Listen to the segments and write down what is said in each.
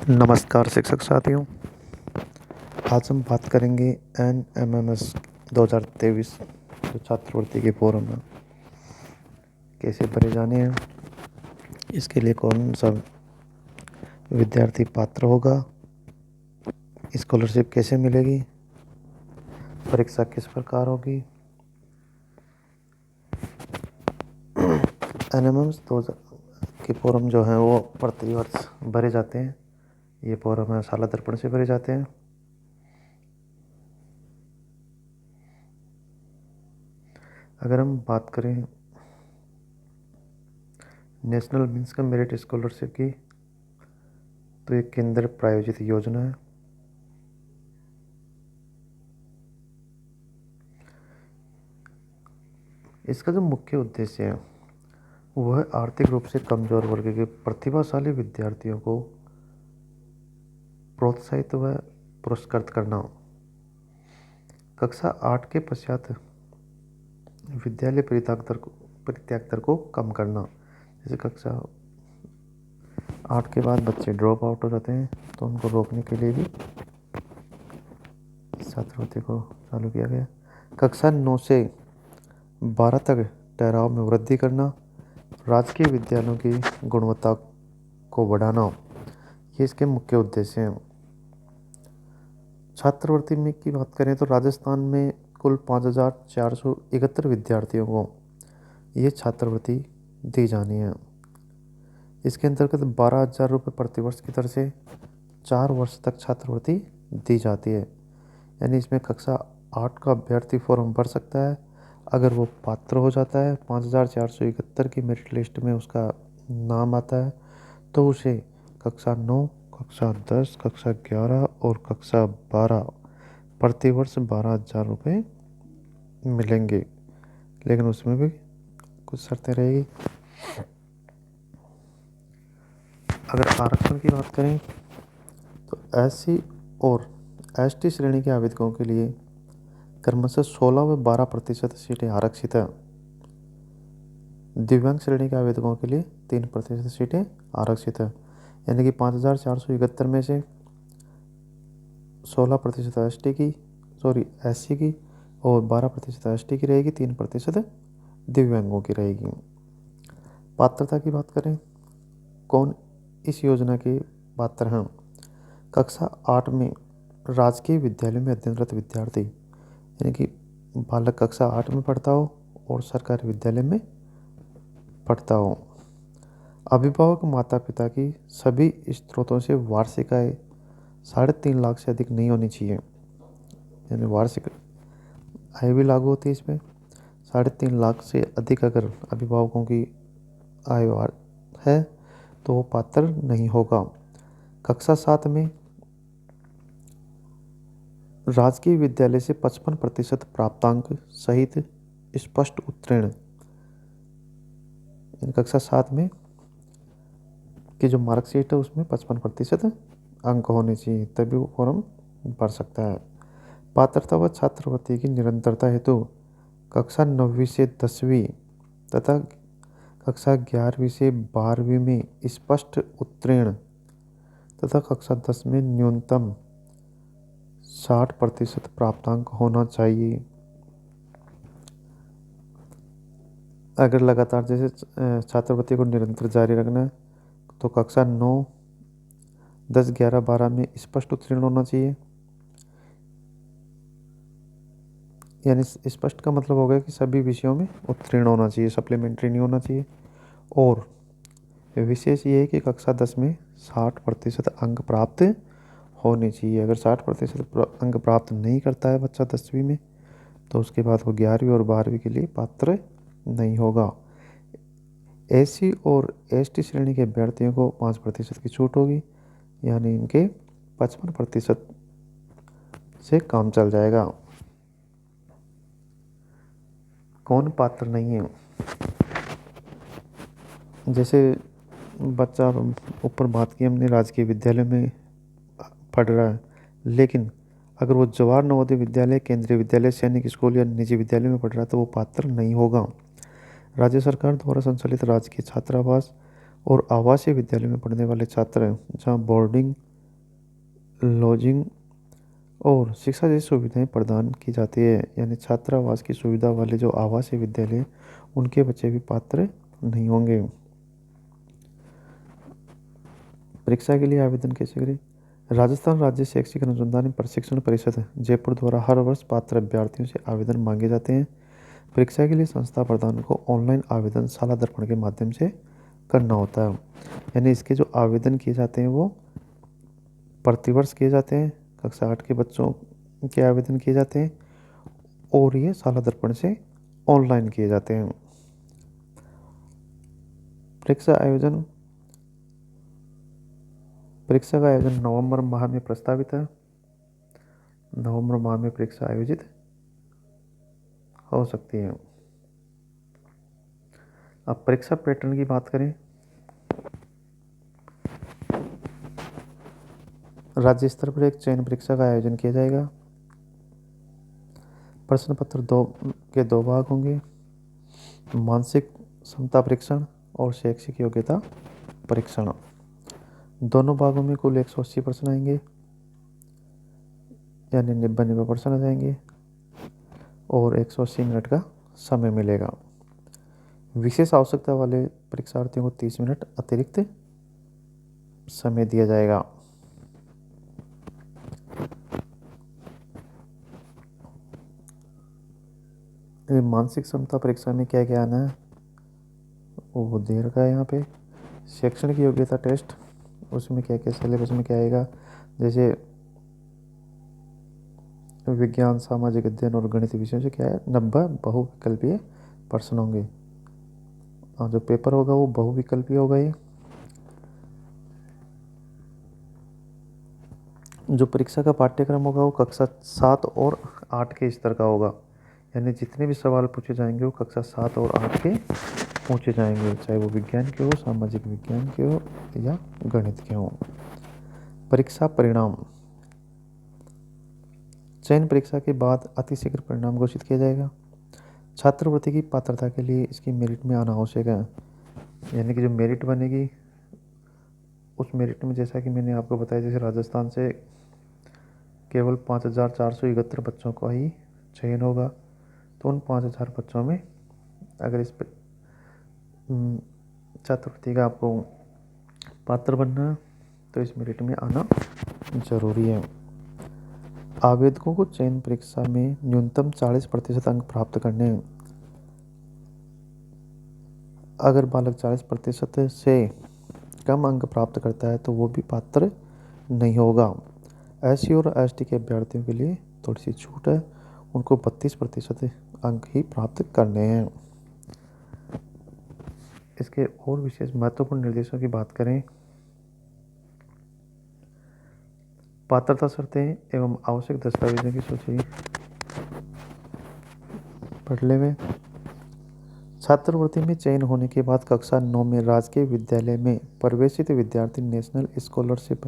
नमस्कार शिक्षक साथियों। आज हम बात करेंगे NMMS 2023 जो छात्रवृत्ति के फॉर्म है कैसे भरे जाने हैं, इसके लिए कौन सा विद्यार्थी पात्र होगा, स्कॉलरशिप कैसे मिलेगी, परीक्षा किस प्रकार होगी। NMMS 2000 के फॉर्म जो हैं वो प्रतिवर्ष भरे जाते हैं। ये फॉर्म साला दर्पण से भरे जाते हैं। अगर हम बात करें नेशनल मीन्स का मेरिट स्कॉलरशिप की, तो एक केंद्र प्रायोजित योजना है। इसका जो मुख्य उद्देश्य है वह आर्थिक रूप से कमजोर वर्ग के प्रतिभाशाली विद्यार्थियों को प्रोत्साहित व पुरस्कृत करना। कक्षा 8 के पश्चात विद्यालय परित्याग दर को कम करना। जैसे कक्षा 8 के बाद बच्चे ड्रॉप आउट हो जाते हैं तो उनको रोकने के लिए भी छात्रवृत्ति को चालू किया गया। कक्षा 9 से 12 तक ठहराव में वृद्धि करना, राजकीय विद्यालयों की गुणवत्ता को बढ़ाना, ये इसके मुख्य उद्देश्य हैं। छात्रवृत्ति में की बात करें तो राजस्थान में कुल 5,471 विद्यार्थियों को ये छात्रवृत्ति दी जानी है। इसके अंतर्गत 12,000 रुपये प्रतिवर्ष की दर से 4 वर्ष तक छात्रवृत्ति दी जाती है। यानी इसमें कक्षा 8 का अभ्यर्थी फॉर्म भर सकता है। अगर वो पात्र हो जाता है, 5,471 की मेरिट लिस्ट में उसका नाम आता है, तो उसे कक्षा 9, कक्षा 10, कक्षा 11 और कक्षा 12 प्रतिवर्ष 12,000 रुपये मिलेंगे। लेकिन उसमें भी कुछ शर्तें रहेगी। अगर आरक्षण की बात करें तो SC और ST श्रेणी के आवेदकों के लिए क्रमशः 16 व 12% सीटें आरक्षित हैं। दिव्यांग श्रेणी के आवेदकों के लिए 3% सीटें आरक्षित हैं। यानी कि 5,471 में से 16% SC की और 12% ST की रहेगी, 3% दिव्यांगों की रहेगी। पात्रता की बात करें, कौन इस योजना के पात्र हैं। कक्षा 8 में राजकीय विद्यालय में अध्ययनरत विद्यार्थी, यानी कि बालक कक्षा 8 में पढ़ता हो और सरकारी विद्यालय में पढ़ता हो। अभिभावक माता पिता की सभी स्रोतों से वार्षिक आय 3.5 लाख से अधिक नहीं होनी चाहिए। यानी वार्षिक आय भी लागू होती है इसमें। 3.5 लाख से अधिक अगर अभिभावकों की आय है तो वो पात्र नहीं होगा। कक्षा 7 में राजकीय विद्यालय से 55% प्राप्तांक सहित स्पष्ट उत्तीर्ण, कक्षा 7 में की जो मार्कशीट है उसमें 55% अंक होने चाहिए, तभी वो फॉर्म भर सकता है। पात्रता व छात्रवृत्ति की निरंतरता हेतु कक्षा 9वीं से 10वीं तथा कक्षा 11वीं से 12वीं में स्पष्ट उत्तीर्ण तथा कक्षा 10 में न्यूनतम 60% प्राप्तांक होना चाहिए। अगर लगातार जैसे छात्रवृत्ति को निरंतर जारी रखना है तो कक्षा 9, 10, 11, 12 में स्पष्ट उत्तीर्ण होना चाहिए। यानी स्पष्ट का मतलब हो गया कि सभी विषयों में उत्तीर्ण होना चाहिए, सप्लीमेंट्री नहीं होना चाहिए। और विशेष ये है कि कक्षा 10 में 60% अंक प्राप्त होने चाहिए। अगर 60% अंक प्राप्त नहीं करता है बच्चा 10वीं में, तो उसके बाद वो 11वीं और 12वीं के लिए पात्र नहीं होगा। SC और ST श्रेणी के अभ्यर्थियों को 5% की छूट होगी, यानी इनके 55% से काम चल जाएगा। कौन पात्र नहीं है, जैसे बच्चा ऊपर बात की हमने राजकीय विद्यालय में पढ़ रहा है, लेकिन अगर वो जवाहर नवोदय विद्यालय, केंद्रीय विद्यालय, सैनिक स्कूल या निजी विद्यालय में पढ़ रहा है तो वो पात्र नहीं होगा। राज्य सरकार द्वारा संचालित राजकीय छात्रावास और आवासीय विद्यालय में पढ़ने वाले छात्र जहाँ बोर्डिंग लॉजिंग और शिक्षा जैसी सुविधाएं प्रदान की जाती है। यानी छात्रावास की सुविधा वाले जो आवासीय विद्यालय उनके बच्चे भी पात्र नहीं होंगे। परीक्षा के लिए आवेदन कैसे करें? राजस्थान राज्य शैक्षिक अनुसंधान एवं प्रशिक्षण परिषद जयपुर द्वारा हर वर्ष पात्र अभ्यर्थियों से आवेदन मांगे जाते हैं। परीक्षा के लिए संस्था प्रधान को ऑनलाइन आवेदन शाला दर्पण के माध्यम से करना होता है। यानी इसके जो आवेदन किए जाते हैं वो प्रतिवर्ष किए जाते हैं। कक्षा 8 के बच्चों के आवेदन किए जाते हैं और ये शाला दर्पण से ऑनलाइन किए जाते हैं। परीक्षा का आयोजन नवंबर माह में प्रस्तावित है। नवंबर माह में परीक्षा आयोजित हो सकती है। अब परीक्षा पैटर्न की बात करें, राज्य स्तर पर एक चयन परीक्षा का आयोजन किया जाएगा। प्रश्न पत्र दो भाग होंगे, मानसिक क्षमता परीक्षण और शैक्षिक योग्यता परीक्षण। दोनों भागों में कुल 180 प्रश्न आएंगे, यानी 90 प्रश्न आ जाएंगे और 180 मिनट का समय मिलेगा। विशेष आवश्यकता वाले परीक्षार्थियों को 30 मिनट अतिरिक्त समय दिया जाएगा। मानसिक क्षमता परीक्षा में क्या क्या आना है वो दे रखा है यहाँ पे। शैक्षणिक योग्यता टेस्ट, उसमें क्या क्या सिलेबस में क्या आएगा, जैसे विज्ञान, सामाजिक अध्ययन और गणित विषयों से क्या है 90 बहुविकल्पीय प्रश्न होंगे और जो पेपर होगा वो बहुविकल्पीय होगा। ये जो परीक्षा का पाठ्यक्रम होगा वो कक्षा 7 और 8 के स्तर का होगा। यानी जितने भी सवाल पूछे जाएंगे वो कक्षा 7 और 8 के पूछे जाएंगे, चाहे वो विज्ञान के हो, सामाजिक विज्ञान के हो या गणित के हो। परीक्षा परिणाम, चयन परीक्षा के बाद अतिशीघ्र परिणाम घोषित किया जाएगा। छात्रवृत्ति की पात्रता के लिए इसकी मेरिट में आना आवश्यक है। यानी कि जो मेरिट बनेगी उस मेरिट में, जैसा कि मैंने आपको बताया, जैसे राजस्थान से केवल 5,471 बच्चों का ही चयन होगा, तो उन 5,000 बच्चों में अगर इस छात्रवृत्ति का आपको पात्र बनना है तो इस मेरिट में आना जरूरी है। आवेदकों को चयन परीक्षा में न्यूनतम 40% अंक प्राप्त करने हैं। अगर बालक 40% से कम अंक प्राप्त करता है तो वो भी पात्र नहीं होगा। SC और ST के अभ्यर्थियों के लिए थोड़ी सी छूट है, उनको 32% अंक ही प्राप्त करने हैं। इसके और विशेष महत्वपूर्ण निर्देशों की बात करें, पात्रता शर्तें एवं आवश्यक दस्तावेजों की सूची पढ़ ले में। छात्रवृत्ति में चयन होने के बाद कक्षा 9 में राजकीय विद्यालय में प्रवेशित विद्यार्थी नेशनल स्कॉलरशिप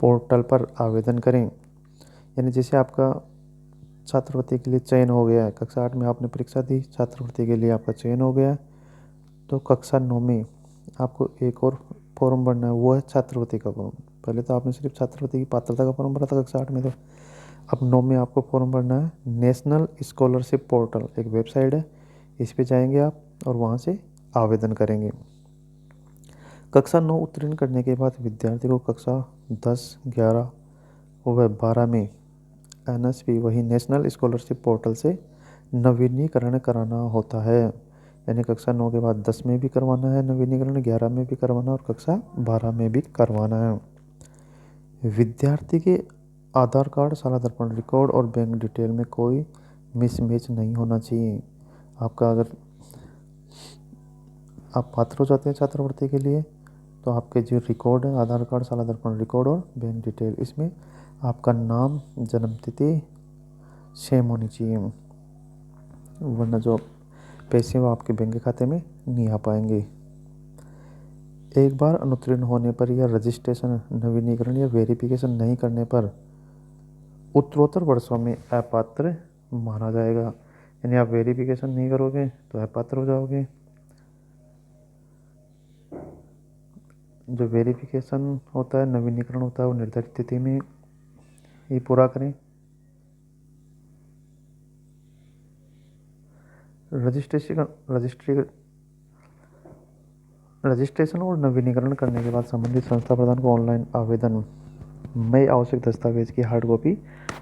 पोर्टल पर आवेदन करें। यानी जैसे आपका छात्रवृत्ति के लिए चयन हो गया है, कक्षा 8 में आपने परीक्षा दी, छात्रवृत्ति के लिए आपका चयन हो गया, तो कक्षा 9 में आपको एक और फॉर्म भरना है, वो है छात्रवृत्ति का फॉर्म। पहले तो आपने सिर्फ छात्रवृत्ति की पात्रता का फॉर्म भरा था कक्षा 8 में, तो अब 9 में आपको फॉर्म भरना है नेशनल स्कॉलरशिप पोर्टल, एक वेबसाइट है, इस पे जाएंगे आप और वहाँ से आवेदन करेंगे। कक्षा 9 उत्तीर्ण करने के बाद विद्यार्थी को कक्षा 10, 11 व 12 में NSP, वही नेशनल स्कॉलरशिप पोर्टल से नवीनीकरण कराना होता है। यानी कक्षा 9 के बाद 10 में भी करवाना है नवीनीकरण, 11 में भी करवाना और कक्षा 12 में भी करवाना है। विद्यार्थी के आधार कार्ड, शाला दर्पण रिकॉर्ड और बैंक डिटेल में कोई मिसमैच नहीं होना चाहिए। आपका अगर आप पात्र हो जाते हैं छात्रवृत्ति के लिए तो आपके जो रिकॉर्ड है, आधार कार्ड, शाला दर्पण रिकॉर्ड और बैंक डिटेल, इसमें आपका नाम, जन्म तिथि सेम होनी चाहिए, वरना जो पैसे वो आपके बैंक खाते में नहीं आ पाएंगे। एक बार अनुत्तीर्ण होने पर या रजिस्ट्रेशन, नवीनीकरण या वेरिफिकेशन नहीं करने पर उत्तरोत्तर वर्षों में अपात्र माना जाएगा। यानी आप वेरिफिकेशन नहीं करोगे तो अपात्र हो जाओगे। जो वेरिफिकेशन होता है, नवीनीकरण होता है, वो निर्धारित तिथि में ये पूरा करें। रजिस्ट्रेशन और नवीनीकरण करने के बाद संबंधित संस्था प्रधान को ऑनलाइन आवेदन में आवश्यक दस्तावेज की हार्ड कॉपी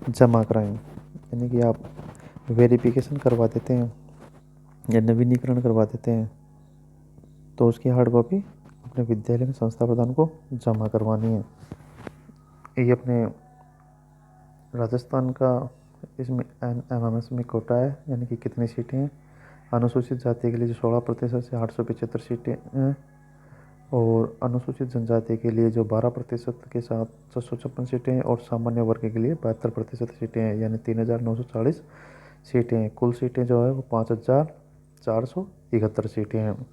जमा कराएं। यानी कि आप वेरिफिकेशन करवा देते हैं या नवीनीकरण करवा देते हैं तो उसकी हार्ड कॉपी अपने विद्यालय में संस्था प्रधान को जमा करवानी है। ये अपने राजस्थान का इसमें एमएमएस में कोटा है, यानी कि कितनी सीटें हैं। अनुसूचित जाति के लिए जो 16% से 875 सीटें हैं और अनुसूचित जनजाति के लिए जो 12% के साथ 656 सीटें हैं और सामान्य वर्ग के लिए 72% सीटें हैं, यानी 3940 सीटें हैं। कुल सीटें जो है वो 5471 सीटें हैं।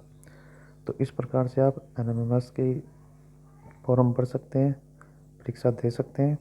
तो इस प्रकार से आप एनएमएमएस की फॉर्म भर सकते हैं, परीक्षा दे सकते हैं।